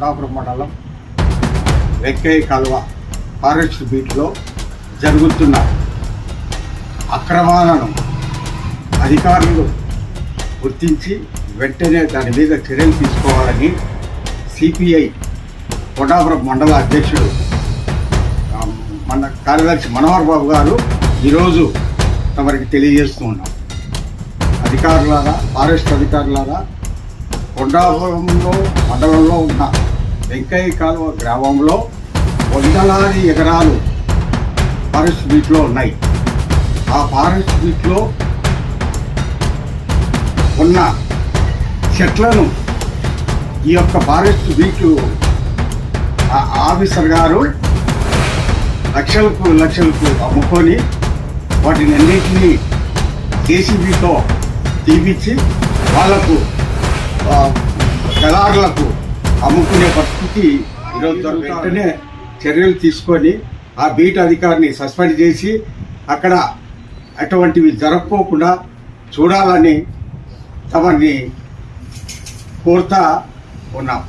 కొండాపురం మండలం వెంకయ్య కాలువ ఫారెస్ట్ బీట్లో జరుగుతున్న అక్రమాలను అధికారులు గుర్తించి వెంటనే దాని మీద చర్యలు తీసుకోవాలని సిపిఐ కొండాపురం మండల అధ్యక్షుడు మన కార్యదర్శి మనోహర్ బాబు గారు ఈరోజు తమరికి తెలియజేస్తూ ఉన్నాం. అధికారులారా, ఫారెస్ట్ అధికారులారా, కొండాపురంలో మండలంలో ఉన్న వెంకయ్య కాలువ గ్రామంలో వందలాది ఎకరాలు ఫారెస్ట్ బీట్లో ఉన్నాయి. ఆ ఫారెస్ట్ బీట్లో ఉన్న చెట్లను ఈ యొక్క ఫారెస్ట్ బీట్ ఆఫీసర్ గారు లక్షలకు అమ్ముకొని వాటిని అన్నింటినీ జేసీబీతో తీపిచ్చి వాళ్లకు దళారులకు అమ్ముకునే పరిస్థితి ఈరోజు వెంటనే చర్యలు తీసుకొని ఆ బీట్ అధికారిని సస్పెండ్ చేసి అక్కడ అటువంటివి జరగకోకుండా చూడాలని తమని కోరుతా ఉన్నాం.